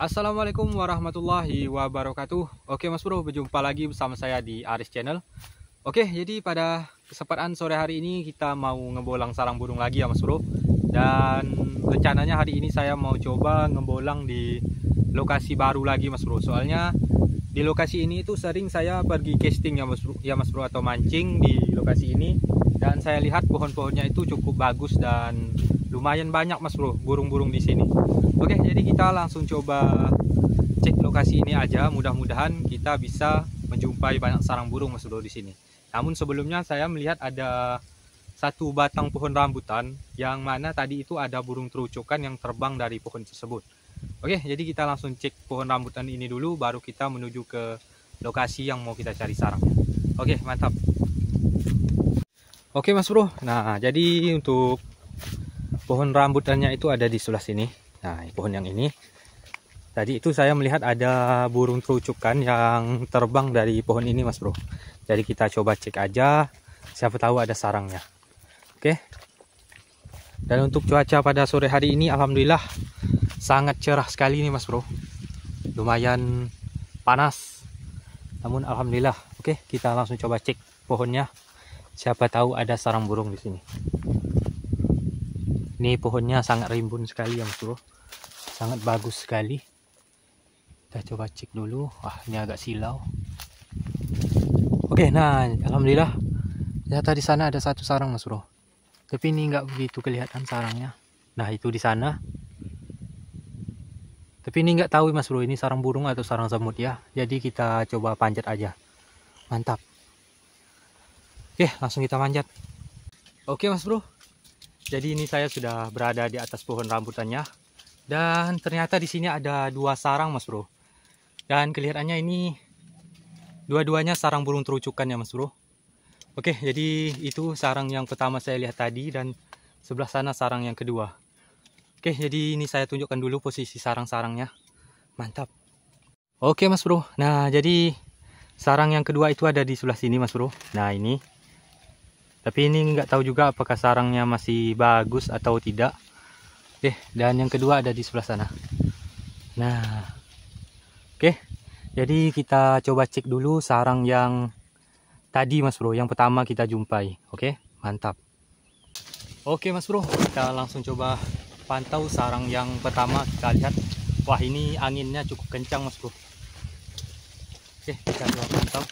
Assalamualaikum warahmatullahi wabarakatuh. Oke Mas Bro, berjumpa lagi bersama saya di Aris Channel. Oke, jadi pada kesempatan sore hari ini kita mau ngebolang sarang burung lagi ya Mas Bro. Dan rencananya hari ini saya mau coba ngebolang di lokasi baru lagi Mas Bro. Soalnya di lokasi ini itu sering saya pergi casting ya Mas Bro atau mancing di lokasi ini. Dan saya lihat pohon-pohonnya itu cukup bagus dan lumayan banyak Mas Bro burung-burung di sini. Oke, jadi kita langsung coba cek lokasi ini aja. Mudah-mudahan kita bisa menjumpai banyak sarang burung Mas Bro di sini. Namun sebelumnya saya melihat ada satu batang pohon rambutan yang mana tadi itu ada burung terucukan yang terbang dari pohon tersebut. Oke, jadi kita langsung cek pohon rambutan ini dulu, baru kita menuju ke lokasi yang mau kita cari sarang. Oke, mantap. Oke Mas Bro, nah jadi untuk pohon rambutannya itu ada di sebelah sini. Nah, pohon yang ini tadi itu saya melihat ada burung terucukan yang terbang dari pohon ini Mas Bro. Jadi kita coba cek aja, siapa tahu ada sarangnya. Oke. Dan untuk cuaca pada sore hari ini alhamdulillah sangat cerah sekali nih Mas Bro. Lumayan panas, namun alhamdulillah. Oke, kita langsung coba cek pohonnya. Siapa tahu ada sarang burung di sini. Ini pohonnya sangat rimbun sekali ya Mas Bro. Sangat bagus sekali. Kita coba cek dulu. Wah, ini agak silau. Oke, nah alhamdulillah. Ternyata di sana ada satu sarang Mas Bro. Tapi ini nggak begitu kelihatan sarangnya. Nah, itu di sana. Tapi ini nggak tahu Mas Bro, ini sarang burung atau sarang semut ya. Jadi kita coba panjat aja. Mantap. Oke, langsung kita manjat. Oke Mas Bro, jadi ini saya sudah berada di atas pohon rambutannya. Dan ternyata di sini ada dua sarang Mas Bro. Dan kelihatannya ini dua-duanya sarang burung terucukan ya Mas Bro. Oke, jadi itu sarang yang pertama saya lihat tadi, dan sebelah sana sarang yang kedua. Oke, jadi ini saya tunjukkan dulu posisi sarang-sarangnya. Mantap. Oke Mas Bro, nah jadi sarang yang kedua itu ada di sebelah sini Mas Bro. Nah ini. Tapi ini nggak tahu juga apakah sarangnya masih bagus atau tidak. Oke, dan yang kedua ada di sebelah sana. Nah, oke. Jadi kita coba cek dulu sarang yang tadi Mas Bro, yang pertama kita jumpai. Oke, mantap. Oke Mas Bro, kita langsung coba pantau sarang yang pertama. Kita lihat, wah ini anginnya cukup kencang Mas Bro. Oke, kita coba pantau.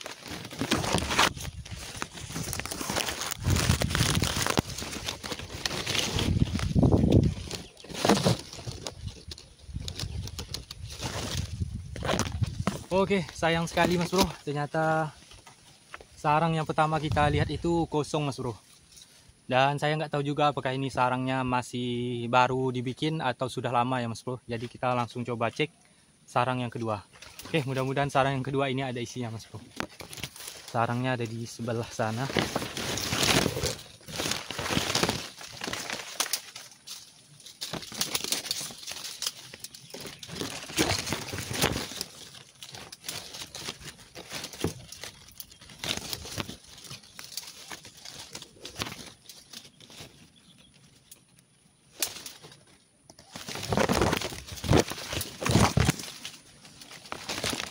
Oke, sayang sekali Mas Bro, ternyata sarang yang pertama kita lihat itu kosong Mas Bro. Dan saya nggak tahu juga apakah ini sarangnya masih baru dibikin atau sudah lama ya Mas Bro. Jadi kita langsung coba cek sarang yang kedua. Oke, mudah-mudahan sarang yang kedua ini ada isinya Mas Bro. Sarangnya ada di sebelah sana.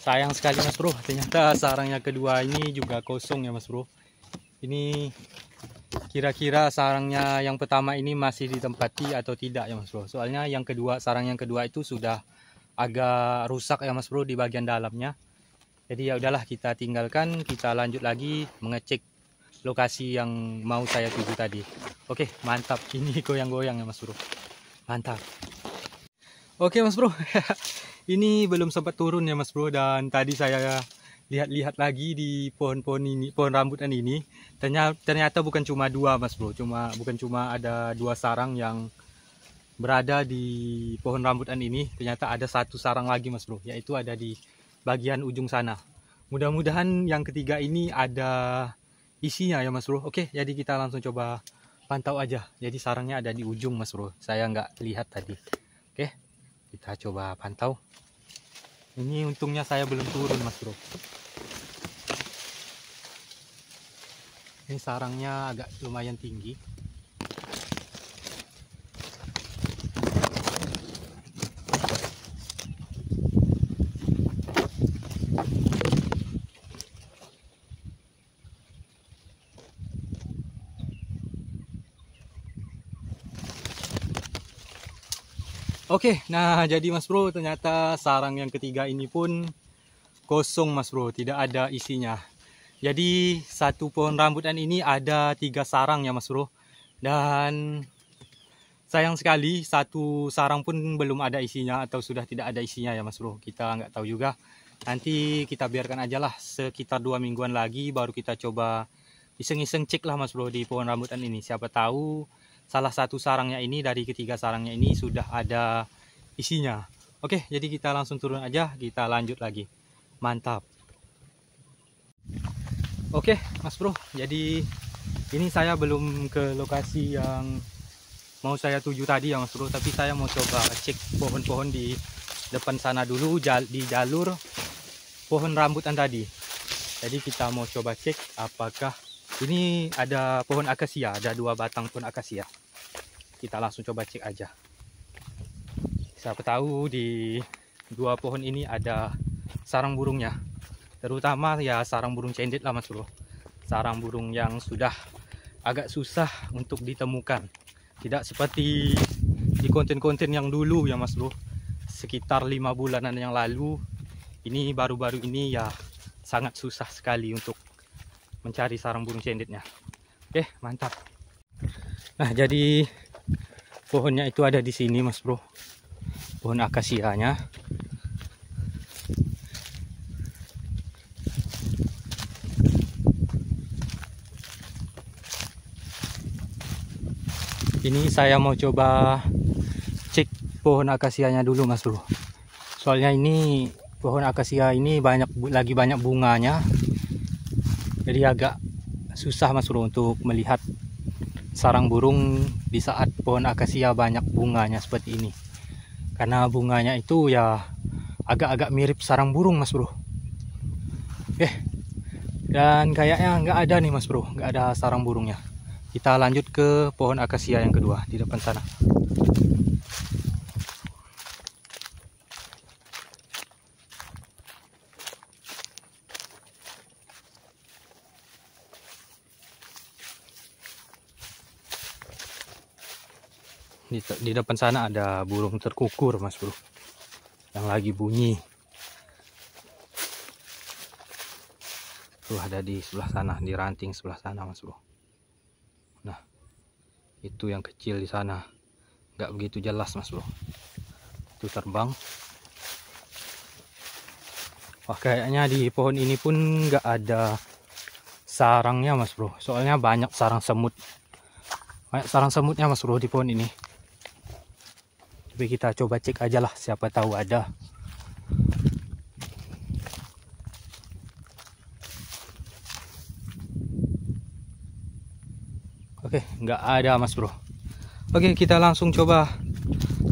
Sayang sekali Mas Bro, ternyata sarang yang kedua ini juga kosong ya Mas Bro. Ini kira-kira sarangnya yang pertama ini masih ditempati atau tidak ya Mas Bro. Soalnya yang kedua, sarang yang kedua itu sudah agak rusak ya Mas Bro di bagian dalamnya. Jadi ya udahlah, kita tinggalkan, kita lanjut lagi mengecek lokasi yang mau saya tuju tadi. Oke, mantap. Ini goyang-goyang ya Mas Bro. Mantap. Oke Mas Bro. Ini belum sempat turun ya Mas Bro, dan tadi saya lihat-lihat lagi di pohon-pohon ini, pohon rambutan ini. Ternyata bukan cuma dua Mas Bro, bukan cuma ada dua sarang yang berada di pohon rambutan ini. Ternyata ada satu sarang lagi Mas Bro, yaitu ada di bagian ujung sana. Mudah-mudahan yang ketiga ini ada isinya ya Mas Bro. Oke, jadi kita langsung coba pantau aja. Jadi sarangnya ada di ujung Mas Bro, saya nggak lihat tadi. Oke, kita coba pantau. Ini untungnya saya belum turun Mas Bro. Ini sarangnya agak lumayan tinggi. Oke, nah jadi Mas Bro, ternyata sarang yang ketiga ini pun kosong Mas Bro, tidak ada isinya. Jadi satu pohon rambutan ini ada 3 sarang ya Mas Bro. Dan sayang sekali satu sarang pun belum ada isinya atau sudah tidak ada isinya ya Mas Bro. Kita nggak tahu juga. Nanti kita biarkan aja lah sekitar 2 mingguan lagi baru kita coba iseng-iseng cek lah Mas Bro di pohon rambutan ini. Siapa tahu salah satu sarangnya ini dari ketiga sarangnya ini sudah ada isinya. Oke, jadi kita langsung turun aja, kita lanjut lagi. Mantap. Oke Mas Bro, jadi ini saya belum ke lokasi yang mau saya tuju tadi ya Mas Bro, tapi saya mau coba cek pohon-pohon di depan sana dulu, di jalur pohon rambutan tadi. Jadi kita mau coba cek apakah ini ada pohon akasia, ada 2 batang pohon akasia. Kita langsung coba cek aja. Siapa tahu di 2 pohon ini ada sarang burungnya. Terutama ya sarang burung cendet lah Mas Bro. Sarang burung yang sudah agak susah untuk ditemukan. Tidak seperti di konten-konten yang dulu ya Mas Bro. Sekitar 5 bulanan yang lalu. Ini baru-baru ini ya sangat susah sekali untuk mencari sarang burung cendetnya. Oke, mantap. Nah, jadi pohonnya itu ada di sini Mas Bro. Pohon akasianya. Ini saya mau coba cek pohon akasianya dulu Mas Bro. Soalnya ini pohon akasia ini lagi banyak bunganya. Jadi agak susah Mas Bro untuk melihat sarang burung di saat pohon akasia banyak bunganya seperti ini. Karena bunganya itu ya agak-agak mirip sarang burung Mas Bro. Dan kayaknya nggak ada nih Mas Bro, nggak ada sarang burungnya. Kita lanjut ke pohon akasia yang kedua di depan sana. Di depan sana ada burung terkukur Mas Bro, yang lagi bunyi. Tuh ada di sebelah sana, di ranting sebelah sana Mas Bro. Nah, itu yang kecil di sana, nggak begitu jelas Mas Bro. Itu terbang. Wah, kayaknya di pohon ini pun nggak ada sarangnya Mas Bro. Soalnya banyak sarang semut. Banyak sarang semutnya Mas Bro di pohon ini. Tapi kita coba cek aja lah, siapa tahu ada. Oke, nggak ada Mas Bro. Oke, kita langsung coba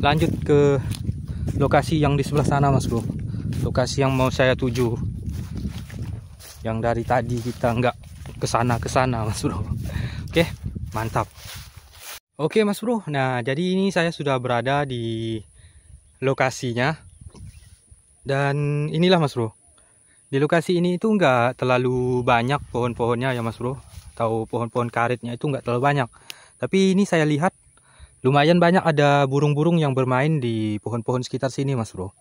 lanjut ke lokasi yang di sebelah sana Mas Bro. Lokasi yang mau saya tuju. Yang dari tadi kita nggak kesana Mas Bro. Oke, mantap. Oke Mas Bro, nah jadi ini saya sudah berada di lokasinya. Dan inilah Mas Bro. Di lokasi ini itu nggak terlalu banyak pohon-pohonnya ya Mas Bro. Atau pohon-pohon karetnya itu nggak terlalu banyak. Tapi ini saya lihat lumayan banyak ada burung-burung yang bermain di pohon-pohon sekitar sini Mas Bro.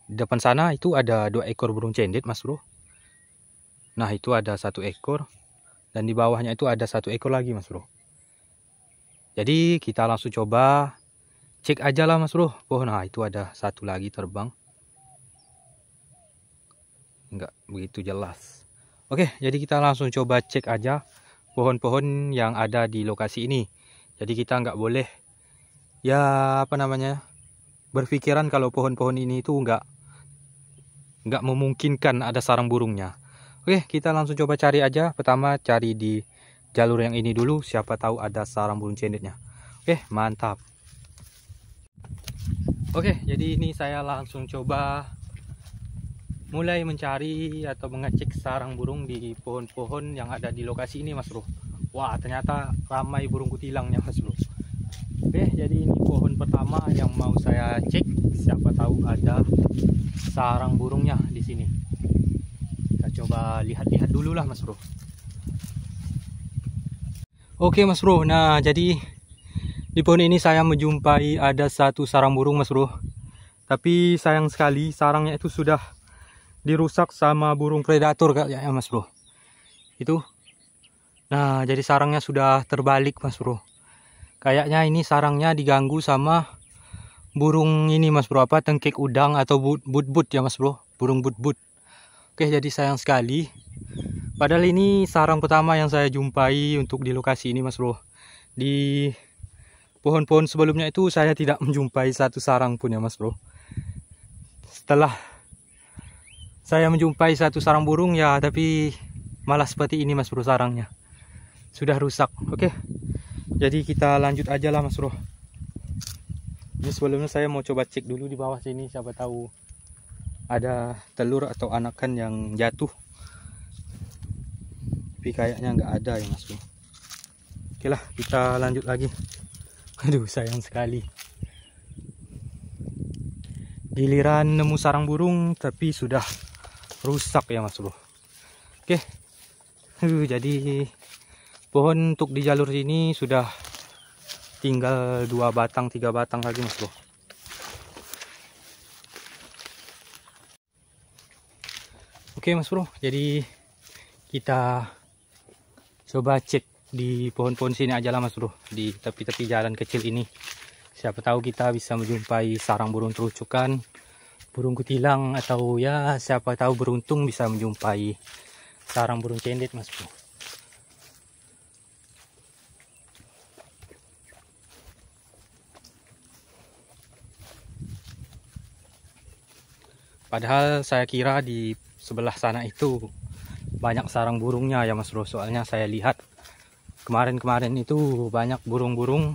Di depan sana itu ada 2 ekor burung cendet Mas Bro. Nah itu ada 1 ekor. Dan di bawahnya itu ada 1 ekor lagi Mas Bro. Jadi kita langsung coba cek aja lah Mas Bro. Oh nah itu ada 1 lagi terbang. Nggak begitu jelas. Oke, jadi kita langsung coba cek aja pohon-pohon yang ada di lokasi ini. Jadi kita nggak boleh ya berpikiran kalau pohon-pohon ini itu nggak memungkinkan ada sarang burungnya. Oke, kita langsung coba cari aja. Pertama cari di jalur yang ini dulu, siapa tahu ada sarang burung cendetnya. Oke, mantap. Oke, jadi ini saya langsung coba mulai mencari atau mengecek sarang burung di pohon-pohon yang ada di lokasi ini Mas Bro. Wah, ternyata ramai burung kutilannya Mas Bro. Oke, jadi ini pohon pertama yang mau saya cek, siapa tahu ada sarang burungnya di sini. Kita coba lihat-lihat dulu lah Mas Bro. Oke Mas Bro, nah jadi Di pohon ini saya menjumpai ada satu sarang burung, Mas Bro. Tapi sayang sekali sarangnya itu sudah dirusak sama burung predator kayaknya, Mas Bro. Itu. Nah, jadi sarangnya sudah terbalik, Mas Bro. Kayaknya ini sarangnya diganggu sama burung ini, Mas Bro, apa tengkek udang atau but-but ya, Mas Bro. Burung but-but. Oke, jadi sayang sekali. Padahal ini sarang pertama yang saya jumpai untuk di lokasi ini, Mas Bro. Di pohon-pohon sebelumnya itu saya tidak menjumpai satu sarang pun ya, Mas Bro. Setelah saya menjumpai satu sarang burung ya, tapi malah seperti ini, Mas Bro, sarangnya. Sudah rusak. Oke. Jadi kita lanjut aja lah, Mas Bro. Ini sebelumnya saya mau coba cek dulu di bawah sini, siapa tahu ada telur atau anakan yang jatuh. Tapi kayaknya nggak ada ya, Mas Bro. Oke lah, kita lanjut lagi. Aduh, sayang sekali. Giliran nemu sarang burung tapi sudah rusak ya, Mas Bro. Oke. Jadi pohon untuk di jalur sini sudah tinggal 2 batang 3 batang lagi, Mas Bro. Oke, Mas Bro. Jadi kita coba cek di pohon-pohon sini aja lah, Mas Bro, di tepi-tepi jalan kecil ini. Siapa tahu kita bisa menjumpai sarang burung terucukan, burung kutilang, atau ya siapa tahu beruntung bisa menjumpai sarang burung cendet, Mas Bro. Padahal saya kira di sebelah sana itu banyak sarang burungnya ya, Mas Bro. Soalnya saya lihat kemarin-kemarin itu banyak burung-burung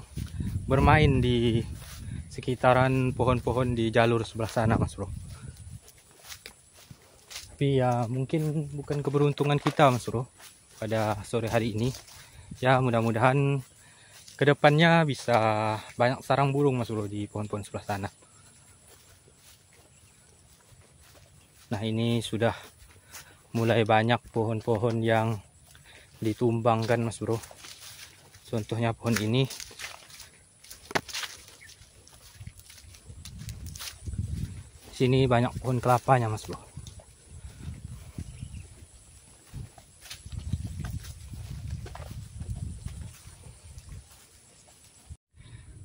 bermain di sekitaran pohon-pohon di jalur sebelah sana, Mas Bro. Tapi ya mungkin bukan keberuntungan kita, Mas Bro, pada sore hari ini. Ya mudah-mudahan kedepannya bisa banyak sarang burung, Mas Bro, di pohon-pohon sebelah sana. Nah, ini sudah mulai banyak pohon-pohon yang ditumbangkan, Mas Bro. Contohnya pohon ini. Sini banyak pohon kelapanya, Mas Bro.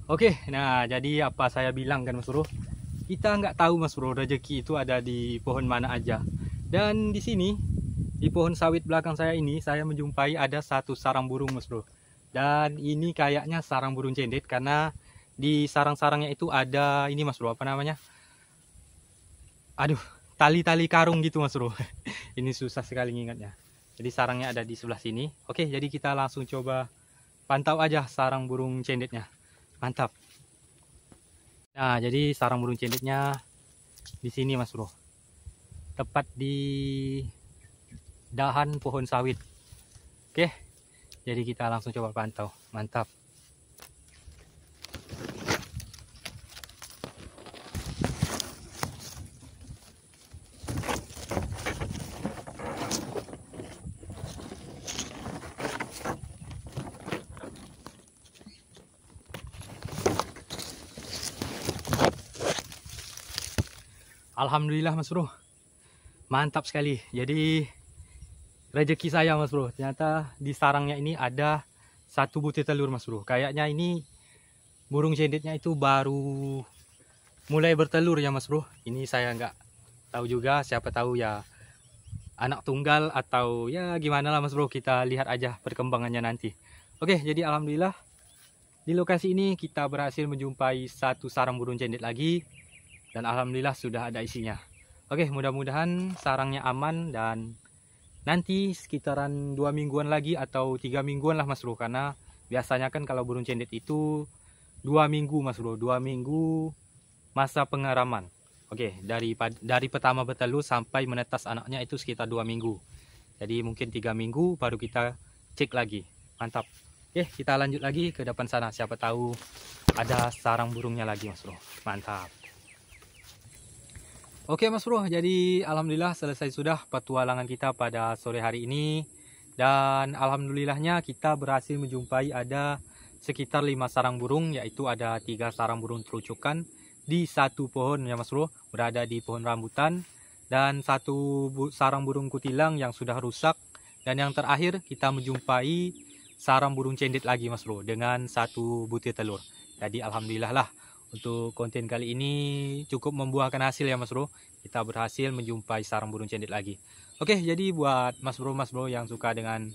Oke, nah jadi apa saya bilang kan, Mas Bro? Kita nggak tahu, Mas Bro, rezeki itu ada di pohon mana aja. Dan di sini, di pohon sawit belakang saya ini, saya menjumpai ada satu sarang burung, Mas Bro. Dan ini kayaknya sarang burung cendet karena di sarang-sarangnya itu ada ini, Mas Bro, apa namanya? Aduh, tali-tali karung gitu, Mas Bro. Ini susah sekali ngingatnya. Jadi sarangnya ada di sebelah sini. Oke, jadi kita langsung coba pantau aja sarang burung cendetnya. Mantap. Nah, jadi sarang burung cendetnya di sini, Mas Bro. Tepat di dahan pohon sawit. Oke. Jadi kita langsung coba pantau. Mantap. Alhamdulillah, Mas Bro. Mantap sekali. Jadi rezeki saya, Mas Bro. Ternyata di sarangnya ini ada satu butir telur, Mas Bro. Kayaknya ini burung cendetnya itu baru mulai bertelur ya, Mas Bro. Ini saya nggak tahu juga, siapa tahu ya anak tunggal atau ya gimana lah, Mas Bro. Kita lihat aja perkembangannya nanti. Oke, jadi alhamdulillah di lokasi ini kita berhasil menjumpai satu sarang burung cendet lagi. Dan alhamdulillah sudah ada isinya. Oke, mudah-mudahan sarangnya aman dan nanti sekitaran 2 mingguan lagi atau 3 mingguan lah, Mas Bro. Karena biasanya kan kalau burung cendet itu 2 minggu, Mas Bro. 2 minggu masa pengaraman. Oke, dari pertama bertelur sampai menetas anaknya itu sekitar 2 minggu. Jadi mungkin 3 minggu baru kita cek lagi. Mantap. Oke, kita lanjut lagi ke depan sana. Siapa tahu ada sarang burungnya lagi, Mas Bro. Mantap. Oke, Mas Bro, jadi alhamdulillah selesai sudah petualangan kita pada sore hari ini. Dan alhamdulillahnya kita berhasil menjumpai ada sekitar 5 sarang burung, yaitu ada 3 sarang burung terucukan di satu pohon ya Mas Bro, berada di pohon rambutan, dan 1 sarang burung kutilang yang sudah rusak, dan yang terakhir kita menjumpai sarang burung cendit lagi Mas Bro dengan 1 butir telur. Jadi alhamdulillah lah, untuk konten kali ini cukup membuahkan hasil ya Mas Bro. Kita berhasil menjumpai sarang burung cendit lagi. Oke, jadi buat Mas Bro yang suka dengan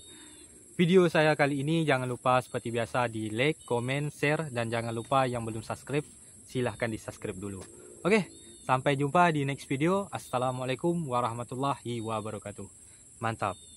video saya kali ini, jangan lupa seperti biasa di like, komen, share, dan jangan lupa yang belum subscribe, silahkan di subscribe dulu. Oke, sampai jumpa di next video. Assalamualaikum warahmatullahi wabarakatuh. Mantap.